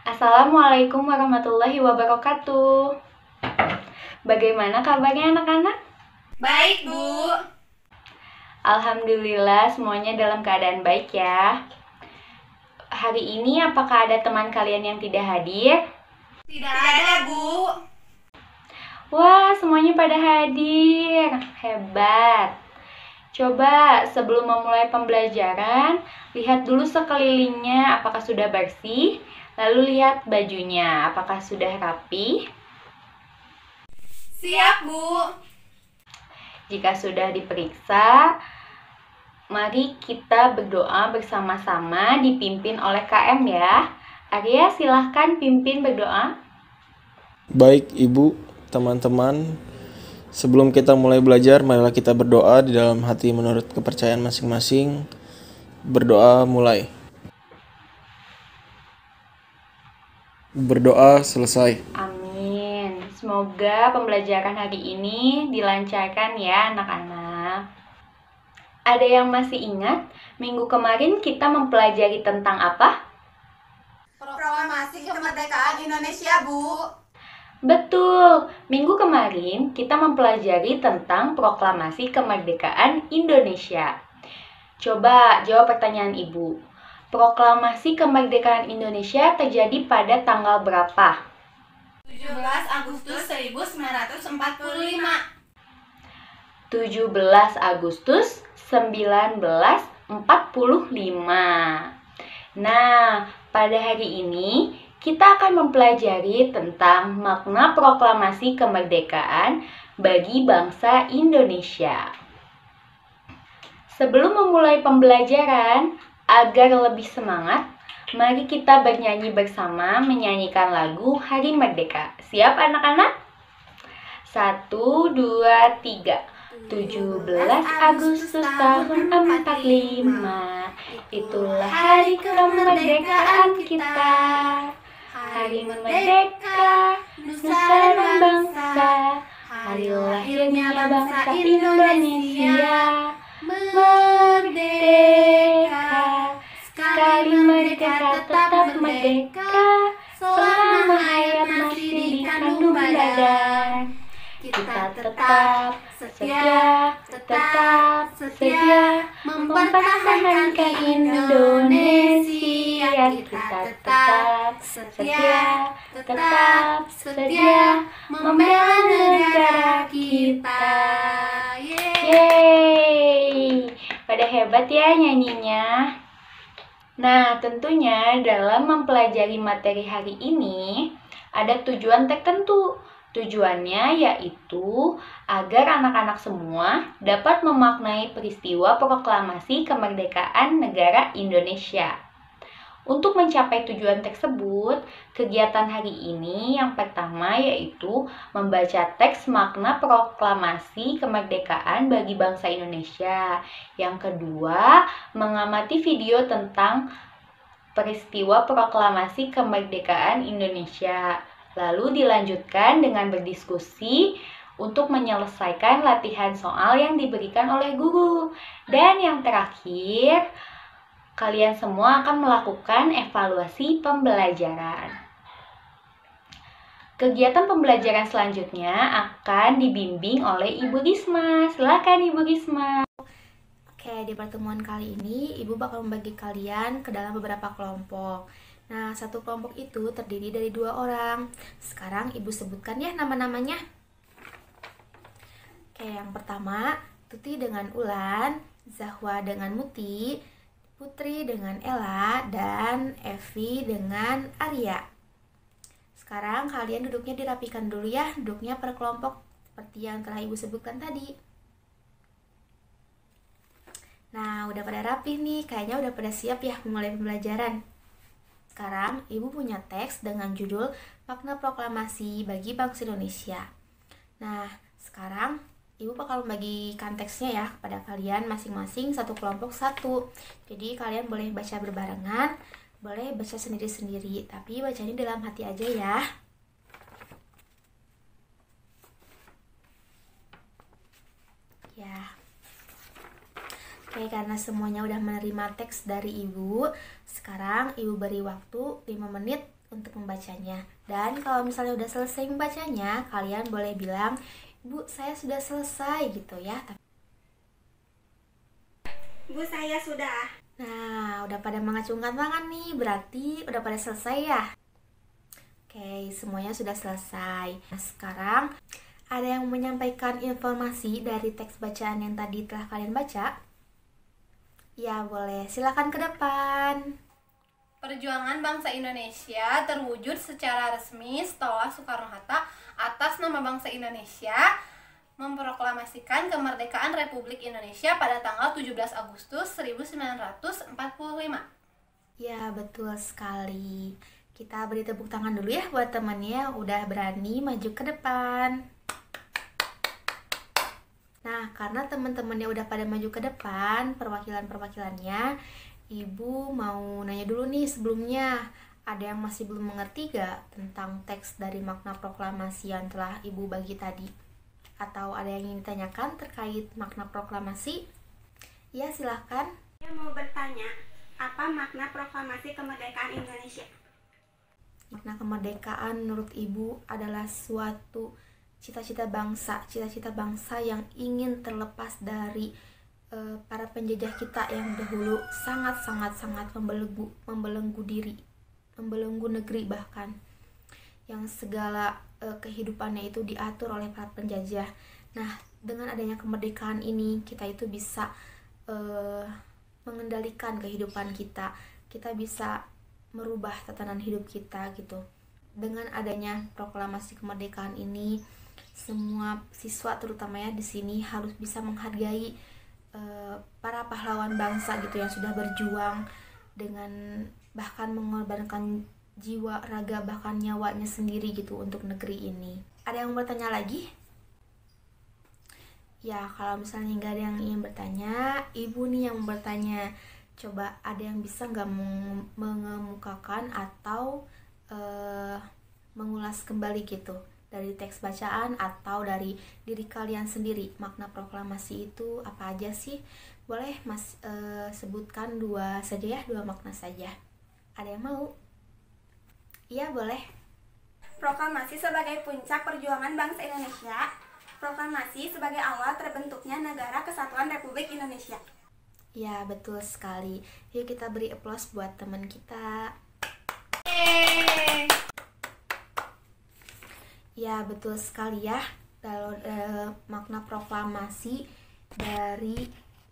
Assalamualaikum warahmatullahi wabarakatuh. Bagaimana kabarnya anak-anak? Baik, Bu. Alhamdulillah semuanya dalam keadaan baik ya. Hari ini apakah ada teman kalian yang tidak hadir? Tidak ada, Bu. Wah, semuanya pada hadir. Hebat. Coba sebelum memulai pembelajaran, lihat dulu sekelilingnya apakah sudah bersih. Lalu lihat bajunya, apakah sudah rapi. Siap, Bu. Jika sudah diperiksa, mari kita berdoa bersama-sama dipimpin oleh KM ya. Arya, silahkan pimpin berdoa. Baik Ibu, teman-teman, sebelum kita mulai belajar, marilah kita berdoa di dalam hati menurut kepercayaan masing-masing. Berdoa mulai. Berdoa selesai. Amin. Semoga pembelajaran hari ini dilancarkan ya anak-anak. Ada yang masih ingat minggu kemarin kita mempelajari tentang apa? Proklamasi Kemerdekaan Indonesia, Bu. Betul, minggu kemarin kita mempelajari tentang Proklamasi Kemerdekaan Indonesia. Coba jawab pertanyaan Ibu. Proklamasi Kemerdekaan Indonesia terjadi pada tanggal berapa? 17 Agustus 1945. 17 Agustus 1945. Nah, pada hari ini kita akan mempelajari tentang makna proklamasi kemerdekaan bagi bangsa Indonesia. Sebelum memulai pembelajaran, agar lebih semangat, mari kita bernyanyi bersama menyanyikan lagu Hari Merdeka. Siap anak-anak? 1, 2, 3. 17 Agustus tahun 45, itulah hari kemerdekaan kita. Hari merdeka, nusa dan bangsa, hari lahirnya bangsa Indonesia. Merdeka, sekali merdeka tetap merdeka, selama hayat masih dikandung badan. Kita tetap setia mempertahankan Indonesia. Kita tetap setia membela negara kita. Yeay, pada hebat ya nyanyinya. Nah, tentunya dalam mempelajari materi hari ini ada tujuan tertentu. Tujuannya yaitu agar anak-anak semua dapat memaknai peristiwa proklamasi kemerdekaan negara Indonesia. Untuk mencapai tujuan tersebut, kegiatan hari ini yang pertama yaitu membaca teks makna proklamasi kemerdekaan bagi bangsa Indonesia. Yang kedua, mengamati video tentang peristiwa proklamasi kemerdekaan Indonesia. Lalu dilanjutkan dengan berdiskusi untuk menyelesaikan latihan soal yang diberikan oleh guru. Dan yang terakhir, kalian semua akan melakukan evaluasi pembelajaran. Kegiatan pembelajaran selanjutnya akan dibimbing oleh Ibu Risma. Silakan Ibu Risma. Oke, di pertemuan kali ini Ibu bakal membagi kalian ke dalam beberapa kelompok. Nah, satu kelompok itu terdiri dari 2 orang. Sekarang Ibu sebutkan ya nama-namanya. Oke, yang pertama, Tuti dengan Ulan, Zahwa dengan Muti, Putri dengan Ella, dan Evi dengan Arya. Sekarang kalian duduknya dirapikan dulu ya, duduknya per kelompok seperti yang telah Ibu sebutkan tadi. Nah, udah pada rapi nih, kayaknya udah pada siap ya memulai pembelajaran. Sekarang, Ibu punya teks dengan judul Makna Proklamasi bagi Bangsa Indonesia. Nah, sekarang Ibu bakal membagikan teksnya ya kepada kalian masing-masing satu kelompok satu. Jadi, kalian boleh baca berbarengan, boleh baca sendiri-sendiri, tapi bacanya dalam hati aja ya. Ya. Oke, karena semuanya udah menerima teks dari Ibu, sekarang Ibu beri waktu 5 menit untuk membacanya. Dan kalau misalnya udah selesai membacanya, kalian boleh bilang, "Bu, saya sudah selesai," gitu ya. Bu, saya sudah. Nah, udah pada mengacungkan tangan nih, berarti udah pada selesai ya. Oke, semuanya sudah selesai. Nah, sekarang ada yang menyampaikan informasi dari teks bacaan yang tadi telah kalian baca? Ya, boleh. Silakan ke depan. Perjuangan bangsa Indonesia terwujud secara resmi setelah Soekarno-Hatta atas nama bangsa Indonesia memproklamasikan kemerdekaan Republik Indonesia pada tanggal 17 Agustus 1945. Ya, betul sekali. Kita beri tepuk tangan dulu ya buat temannya yang udah berani maju ke depan. Nah, karena teman-temannya udah pada maju ke depan, perwakilan-perwakilannya, Ibu mau nanya dulu nih sebelumnya. Ada yang masih belum mengerti gak tentang teks dari makna proklamasi yang telah Ibu bagi tadi? Atau ada yang ingin ditanyakan terkait makna proklamasi? Ya, silahkan. Saya mau bertanya, apa makna proklamasi kemerdekaan Indonesia? Makna kemerdekaan menurut Ibu adalah suatu cita-cita bangsa yang ingin terlepas dari para penjajah kita yang dahulu sangat membelenggu diri, membelenggu negeri, bahkan yang segala kehidupannya itu diatur oleh para penjajah. Nah, dengan adanya kemerdekaan ini kita itu bisa mengendalikan kehidupan kita bisa merubah tatanan hidup kita gitu. Dengan adanya proklamasi kemerdekaan ini, semua siswa terutamanya di sini harus bisa menghargai para pahlawan bangsa gitu yang sudah berjuang dengan bahkan mengorbankan jiwa, raga, bahkan nyawanya sendiri gitu untuk negeri ini. Ada yang bertanya lagi? Ya, kalau misalnya nggak ada yang ingin bertanya, Ibu nih yang bertanya. Coba ada yang bisa nggak mengemukakan atau mengulas kembali gitu dari teks bacaan atau dari diri kalian sendiri, makna proklamasi itu apa aja sih? Boleh Mas sebutkan dua makna saja. Ada yang mau? Iya, boleh. Proklamasi sebagai puncak perjuangan bangsa Indonesia. Proklamasi sebagai awal terbentuknya Negara Kesatuan Republik Indonesia. Ya, betul sekali. Yuk kita beri aplaus buat teman kita. Ya, betul sekali ya. Kalau makna proklamasi dari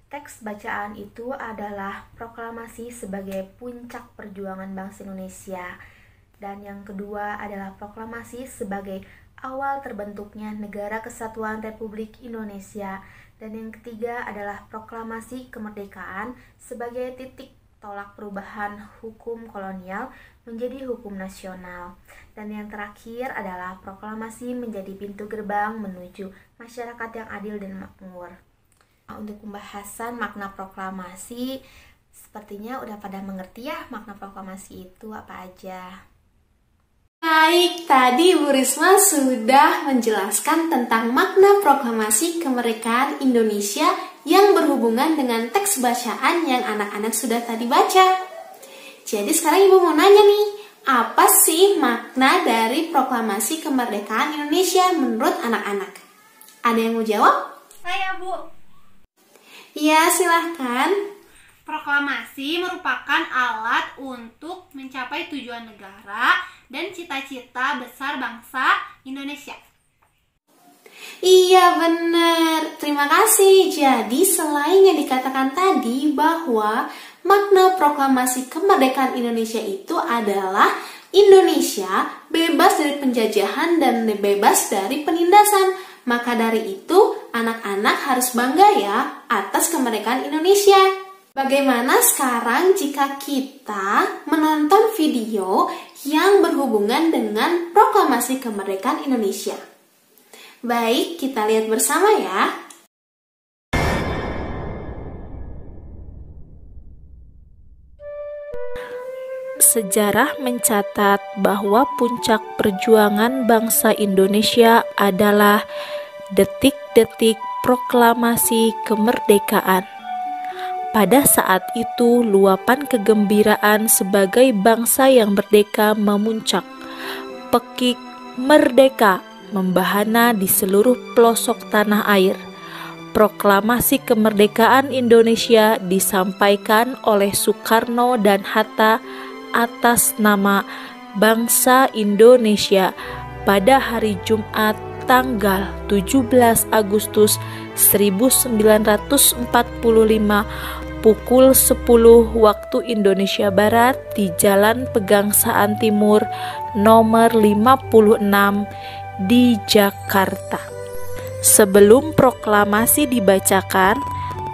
teks bacaan itu adalah proklamasi sebagai puncak perjuangan bangsa Indonesia. Dan yang kedua adalah proklamasi sebagai awal terbentuknya Negara Kesatuan Republik Indonesia. Dan yang ketiga adalah proklamasi kemerdekaan sebagai titik tolak perubahan hukum kolonial menjadi hukum nasional. Dan yang terakhir adalah proklamasi menjadi pintu gerbang menuju masyarakat yang adil dan makmur. Nah, untuk pembahasan makna proklamasi, sepertinya udah pada mengerti ya makna proklamasi itu apa aja. Baik, tadi Bu Risma sudah menjelaskan tentang makna proklamasi kemerdekaan Indonesia yang berhubungan dengan teks bacaan yang anak-anak sudah tadi baca. Jadi sekarang Ibu mau nanya nih, apa sih makna dari proklamasi kemerdekaan Indonesia menurut anak-anak? Ada yang mau jawab? Saya, Bu. Ya, silahkan. Proklamasi merupakan alat untuk mencapai tujuan negara dan cita-cita besar bangsa Indonesia. Iya, benar. Terima kasih. Jadi selain yang dikatakan tadi bahwa makna proklamasi kemerdekaan Indonesia itu adalah Indonesia bebas dari penjajahan dan bebas dari penindasan. Maka dari itu anak-anak harus bangga ya atas kemerdekaan Indonesia. Bagaimana sekarang jika kita menonton video yang berhubungan dengan proklamasi kemerdekaan Indonesia? Baik, kita lihat bersama ya. Sejarah mencatat bahwa puncak perjuangan bangsa Indonesia adalah detik-detik proklamasi kemerdekaan. Pada saat itu, luapan kegembiraan sebagai bangsa yang merdeka memuncak. Pekik merdeka membahana di seluruh pelosok tanah air. Proklamasi kemerdekaan Indonesia disampaikan oleh Soekarno dan Hatta atas nama bangsa Indonesia pada hari Jumat tanggal 17 Agustus 1945 pukul 10 waktu Indonesia Barat di Jalan Pegangsaan Timur nomor 56 di Jakarta. Sebelum proklamasi dibacakan,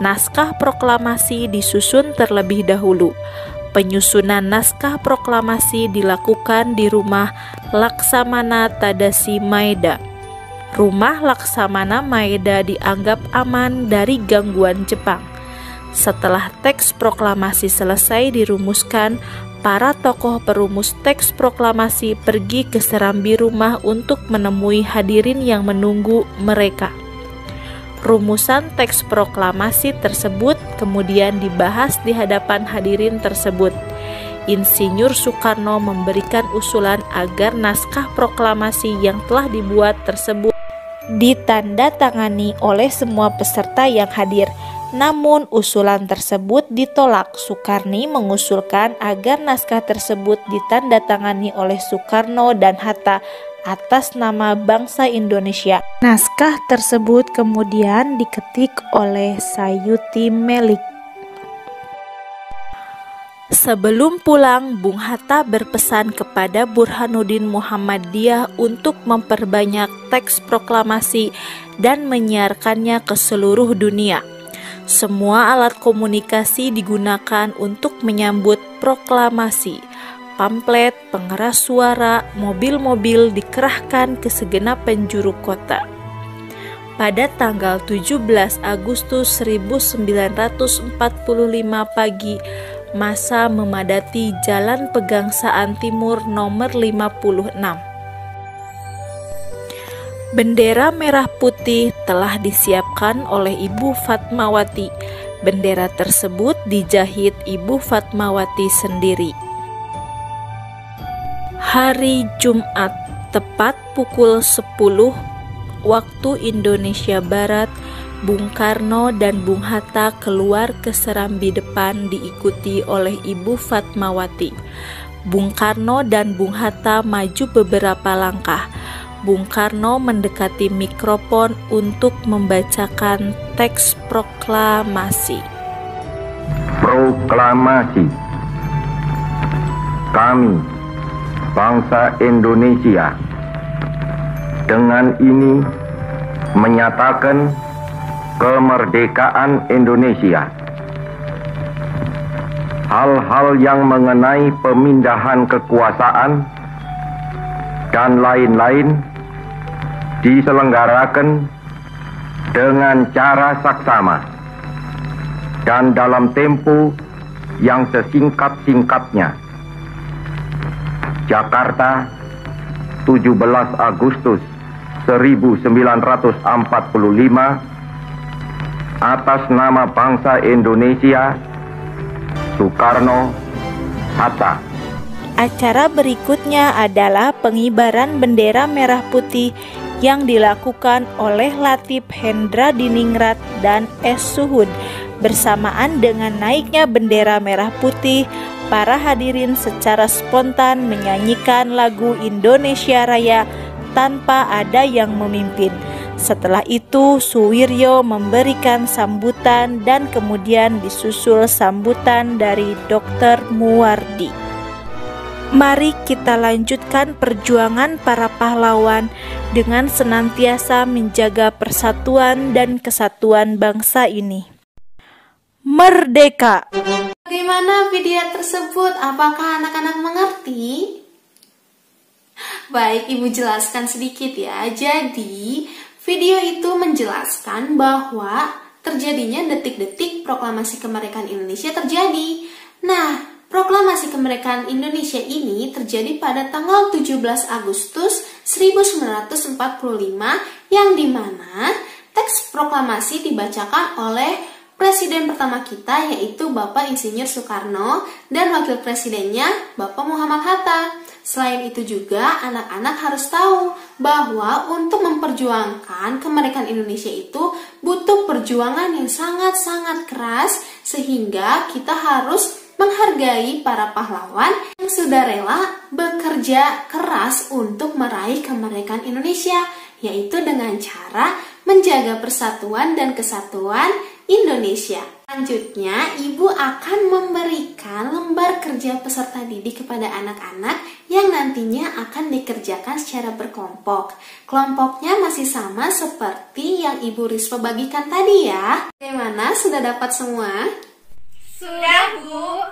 naskah proklamasi disusun terlebih dahulu. Penyusunan naskah proklamasi dilakukan di rumah Laksamana Tadashi Maeda. Rumah Laksamana Maeda dianggap aman dari gangguan Jepang. Setelah teks proklamasi selesai dirumuskan, para tokoh perumus teks proklamasi pergi ke serambi rumah untuk menemui hadirin yang menunggu mereka. Rumusan teks proklamasi tersebut kemudian dibahas di hadapan hadirin tersebut. Insinyur Soekarno memberikan usulan agar naskah proklamasi yang telah dibuat tersebut ditandatangani oleh semua peserta yang hadir. Namun usulan tersebut ditolak. Soekarni mengusulkan agar naskah tersebut ditandatangani oleh Soekarno dan Hatta atas nama bangsa Indonesia. Naskah tersebut kemudian diketik oleh Sayuti Melik. Sebelum pulang, Bung Hatta berpesan kepada Burhanuddin Muhammadiyah untuk memperbanyak teks proklamasi dan menyiarkannya ke seluruh dunia. Semua alat komunikasi digunakan untuk menyambut proklamasi. Pamflet, pengeras suara, mobil-mobil dikerahkan ke segenap penjuru kota. Pada tanggal 17 Agustus 1945 pagi, massa memadati Jalan Pegangsaan Timur nomor 56. Bendera merah putih telah disiapkan oleh Ibu Fatmawati. Bendera tersebut dijahit Ibu Fatmawati sendiri. Hari Jumat, tepat pukul 10 waktu Indonesia Barat, Bung Karno dan Bung Hatta keluar ke serambi depan diikuti oleh Ibu Fatmawati. Bung Karno dan Bung Hatta maju beberapa langkah. Bung Karno mendekati mikrofon untuk membacakan teks proklamasi. Proklamasi. Kami, bangsa Indonesia, dengan ini menyatakan kemerdekaan Indonesia. Hal-hal yang mengenai pemindahan kekuasaan dan lain-lain diselenggarakan dengan cara saksama dan dalam tempo yang sesingkat-singkatnya. Jakarta, 17 Agustus 1945, atas nama bangsa Indonesia, Soekarno, Hatta. Acara berikutnya adalah pengibaran bendera merah putih yang dilakukan oleh Latif Hendradiningrat dan S. Suhud. Bersamaan dengan naiknya bendera merah putih, para hadirin secara spontan menyanyikan lagu Indonesia Raya tanpa ada yang memimpin. Setelah itu, Suwiryo memberikan sambutan dan kemudian disusul sambutan dari Dr. Muwardi. Mari kita lanjutkan perjuangan para pahlawan dengan senantiasa menjaga persatuan dan kesatuan bangsa ini. Merdeka! Bagaimana video tersebut? Apakah anak-anak mengerti? Baik, Ibu jelaskan sedikit ya. Jadi, video itu menjelaskan bahwa terjadinya detik-detik proklamasi kemerdekaan Indonesia terjadi. Nah, proklamasi kemerdekaan Indonesia ini terjadi pada tanggal 17 Agustus 1945 yang dimana teks proklamasi dibacakan oleh Presiden pertama kita yaitu Bapak Insinyur Soekarno dan Wakil Presidennya Bapak Muhammad Hatta. Selain itu juga anak-anak harus tahu bahwa untuk memperjuangkan kemerdekaan Indonesia itu butuh perjuangan yang sangat-sangat keras, sehingga kita harus menghargai para pahlawan yang sudah rela bekerja keras untuk meraih kemerdekaan Indonesia, yaitu dengan cara menjaga persatuan dan kesatuan Indonesia. Selanjutnya, Ibu akan memberikan lembar kerja peserta didik kepada anak-anak yang nantinya akan dikerjakan secara berkelompok. Kelompoknya masih sama seperti yang Ibu Rispa bagikan tadi ya. Bagaimana? Sudah dapat semua? Sudah, Bu.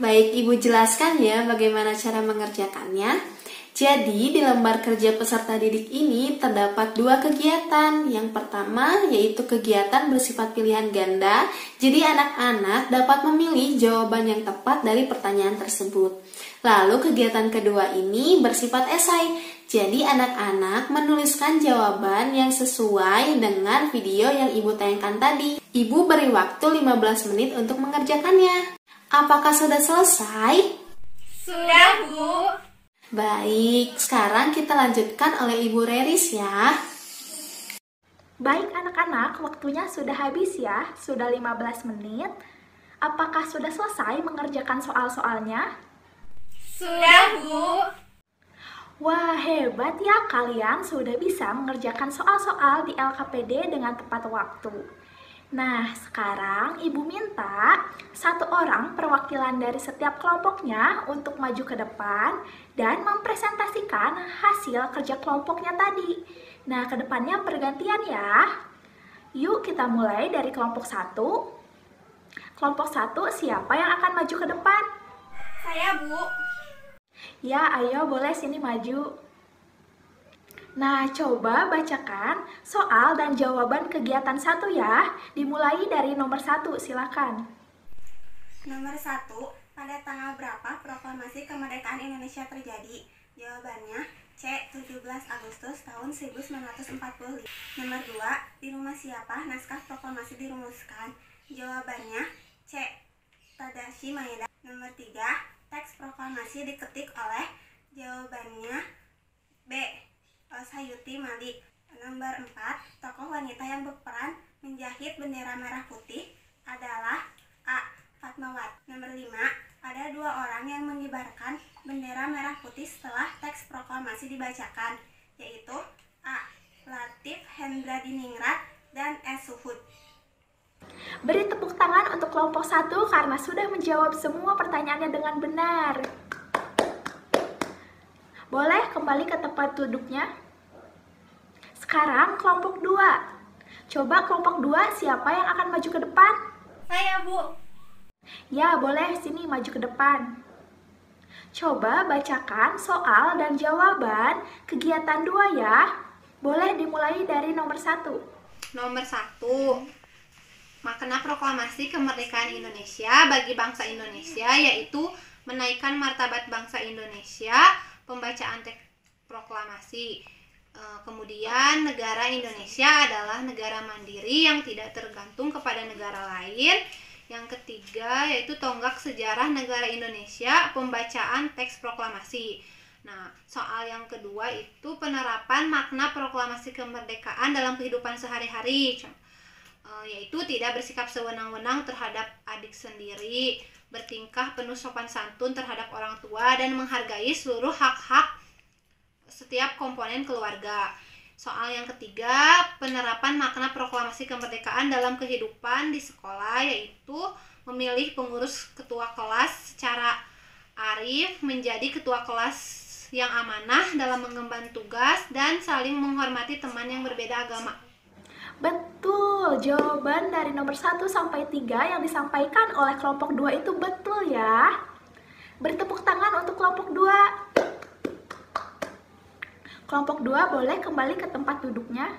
Baik, Ibu jelaskan ya bagaimana cara mengerjakannya. Jadi, di lembar kerja peserta didik ini terdapat 2 kegiatan. Yang pertama yaitu kegiatan bersifat pilihan ganda. Jadi, anak-anak dapat memilih jawaban yang tepat dari pertanyaan tersebut. Lalu, kegiatan kedua ini bersifat esai. Jadi, anak-anak menuliskan jawaban yang sesuai dengan video yang Ibu tayangkan tadi. Ibu beri waktu 15 menit untuk mengerjakannya. Apakah sudah selesai? Sudah, Bu. Baik, sekarang kita lanjutkan oleh Ibu Reris ya. Baik anak-anak, waktunya sudah habis ya, sudah 15 menit. Apakah sudah selesai mengerjakan soal-soalnya? Sudah, Bu. Wah, hebat ya, kalian sudah bisa mengerjakan soal-soal di LKPD dengan tepat waktu. Nah, sekarang Ibu minta 1 orang perwakilan dari setiap kelompoknya untuk maju ke depan dan mempresentasikan hasil kerja kelompoknya tadi. Nah, ke depannya pergantian ya. Yuk kita mulai dari kelompok 1. Kelompok 1, siapa yang akan maju ke depan? Saya, Bu. Ya, ayo boleh sini maju. Nah, coba bacakan soal dan jawaban kegiatan 1 ya. Dimulai dari nomor 1, silakan. Nomor 1, pada tanggal berapa proklamasi kemerdekaan Indonesia terjadi? Jawabannya C. 17 Agustus tahun 1945. Nomor 2, di rumah siapa naskah proklamasi dirumuskan? Jawabannya C. Tadashi Maeda. Nomor 3, teks proklamasi diketik oleh? Jawabannya B. Sayuti Malik. Nomor 4, tokoh wanita yang berperan menjahit bendera merah putih adalah A. Fatmawati. Nomor 5, ada 2 orang yang mengibarkan bendera merah putih setelah teks proklamasi dibacakan, yaitu A. Latif Hendradiningrat dan S. Suhud. Beri tepuk tangan untuk kelompok 1 karena sudah menjawab semua pertanyaannya dengan benar. Boleh kembali ke tempat duduknya. Sekarang kelompok 2. Coba kelompok 2, siapa yang akan maju ke depan? Saya, Bu. Ya, boleh sini maju ke depan. Coba bacakan soal dan jawaban kegiatan 2 ya. Boleh dimulai dari nomor 1. Nomor 1, makna proklamasi kemerdekaan Indonesia bagi bangsa Indonesia yaitu menaikkan martabat bangsa Indonesia. Pembacaan teks proklamasi. Kemudian negara Indonesia adalah negara mandiri yang tidak tergantung kepada negara lain. Yang ketiga yaitu tonggak sejarah negara Indonesia, pembacaan teks proklamasi. Nah, soal yang kedua itu penerapan makna proklamasi kemerdekaan dalam kehidupan sehari-hari, yaitu tidak bersikap sewenang-wenang terhadap adik sendiri, bertingkah penuh sopan santun terhadap orang tua, dan menghargai seluruh hak-hak setiap komponen keluarga. Soal yang ketiga, penerapan makna proklamasi kemerdekaan dalam kehidupan di sekolah, yaitu memilih pengurus ketua kelas secara arif, menjadi ketua kelas yang amanah dalam mengemban tugas, dan saling menghormati teman yang berbeda agama. Betul, jawaban dari nomor 1 sampai 3 yang disampaikan oleh kelompok 2 itu betul ya. Bertepuk tangan untuk kelompok 2. Kelompok 2 boleh kembali ke tempat duduknya.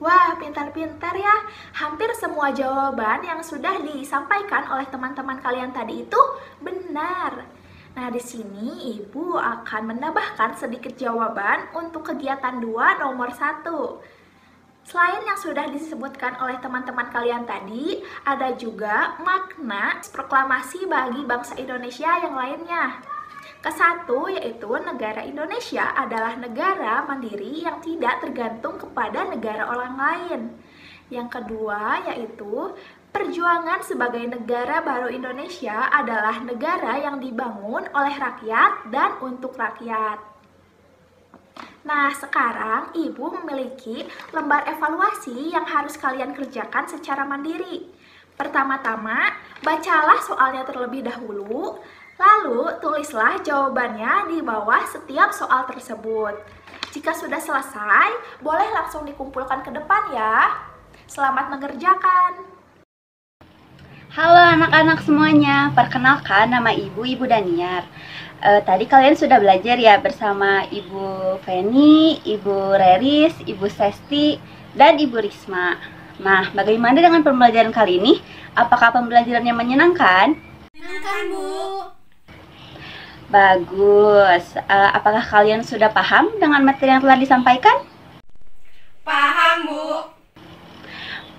Wah, pintar-pintar ya. Hampir semua jawaban yang sudah disampaikan oleh teman-teman kalian tadi itu benar. Nah, di sini Ibu akan menambahkan sedikit jawaban untuk kegiatan 2 nomor 1. Selain yang sudah disebutkan oleh teman-teman kalian tadi, ada juga makna proklamasi bagi bangsa Indonesia yang lainnya. Kesatu yaitu negara Indonesia adalah negara mandiri yang tidak tergantung kepada negara orang lain. Yang kedua yaitu perjuangan sebagai negara baru Indonesia adalah negara yang dibangun oleh rakyat dan untuk rakyat. Nah, sekarang Ibu memiliki lembar evaluasi yang harus kalian kerjakan secara mandiri. Pertama-tama, bacalah soalnya terlebih dahulu, lalu tulislah jawabannya di bawah setiap soal tersebut. Jika sudah selesai, boleh langsung dikumpulkan ke depan ya. Selamat mengerjakan. Halo anak-anak semuanya, perkenalkan nama Ibu Daniar. Tadi kalian sudah belajar ya bersama Ibu Feni, Ibu Reris, Ibu Sesti, dan Ibu Risma. Nah, bagaimana dengan pembelajaran kali ini? Apakah pembelajarannya menyenangkan? Menyenangkan, Bu. Bagus. Apakah kalian sudah paham dengan materi yang telah disampaikan? Paham, Bu.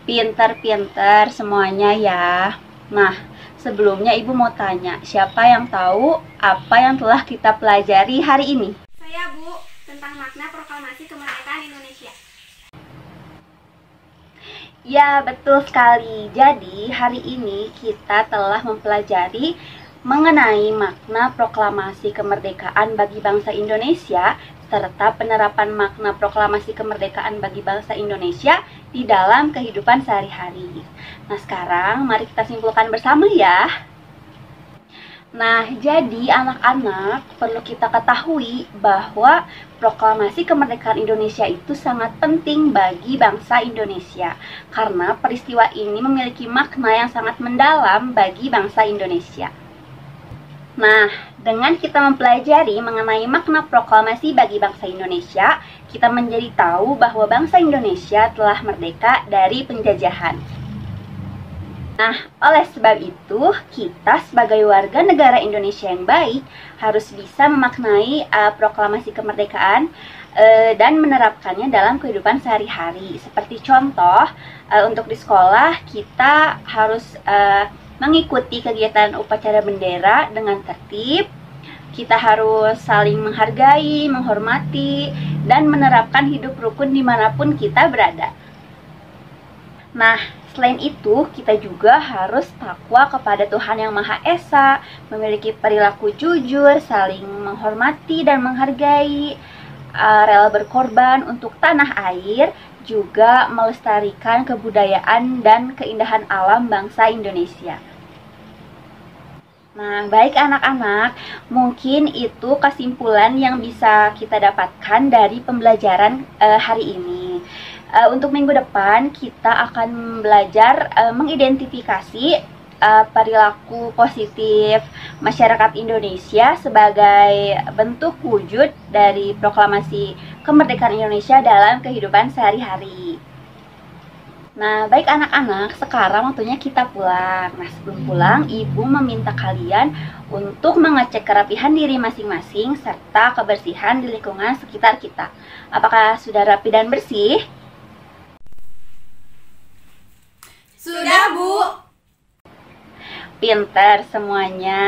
Pintar-pintar semuanya ya. Nah, sebelumnya Ibu mau tanya, siapa yang tahu apa yang telah kita pelajari hari ini? Saya, Bu, tentang makna proklamasi kemerdekaan Indonesia. Ya, betul sekali. Jadi, hari ini kita telah mempelajari mengenai makna proklamasi kemerdekaan bagi bangsa Indonesia serta penerapan makna proklamasi kemerdekaan bagi bangsa Indonesia di dalam kehidupan sehari-hari. Nah, sekarang mari kita simpulkan bersama ya. Nah, jadi anak-anak perlu kita ketahui bahwa proklamasi kemerdekaan Indonesia itu sangat penting bagi bangsa Indonesia karena peristiwa ini memiliki makna yang sangat mendalam bagi bangsa Indonesia. Nah, dengan kita mempelajari mengenai makna proklamasi bagi bangsa Indonesia, kita menjadi tahu bahwa bangsa Indonesia telah merdeka dari penjajahan. Nah, oleh sebab itu, kita sebagai warga negara Indonesia yang baik harus bisa memaknai proklamasi kemerdekaan dan menerapkannya dalam kehidupan sehari-hari. Seperti contoh, untuk di sekolah kita harus mengikuti kegiatan upacara bendera dengan tertib. Kita harus saling menghargai, menghormati, dan menerapkan hidup rukun dimanapun kita berada. Nah, selain itu, kita juga harus takwa kepada Tuhan Yang Maha Esa, memiliki perilaku jujur, saling menghormati dan menghargai, rela berkorban untuk tanah air, juga melestarikan kebudayaan dan keindahan alam bangsa Indonesia. Nah, baik anak-anak, mungkin itu kesimpulan yang bisa kita dapatkan dari pembelajaran hari ini. Untuk minggu depan, kita akan belajar mengidentifikasi perilaku positif masyarakat Indonesia sebagai bentuk wujud dari proklamasi kemerdekaan Indonesia dalam kehidupan sehari-hari. Nah, baik anak-anak, sekarang waktunya kita pulang. Nah, sebelum pulang, Ibu meminta kalian untuk mengecek kerapihan diri masing-masing serta kebersihan di lingkungan sekitar kita. Apakah sudah rapi dan bersih? Sudah, Bu. Pintar semuanya.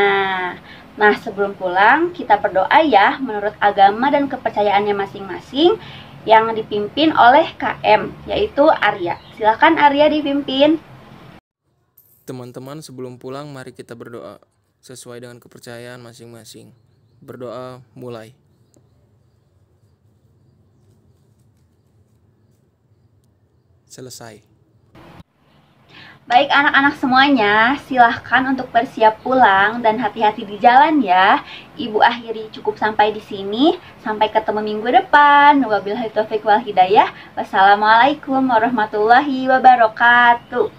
Nah, sebelum pulang, kita berdoa ya menurut agama dan kepercayaannya masing-masing yang dipimpin oleh KM, yaitu Arya. Silakan Arya dipimpin. Teman-teman, sebelum pulang mari kita berdoa sesuai dengan kepercayaan masing-masing. Berdoa mulai. Selesai. Baik anak-anak semuanya, silahkan untuk bersiap pulang dan hati-hati di jalan ya. Ibu akhiri cukup sampai di sini. Sampai ketemu minggu depan. Wabillahi taufiq wal hidayah. Wassalamualaikum warahmatullahi wabarakatuh.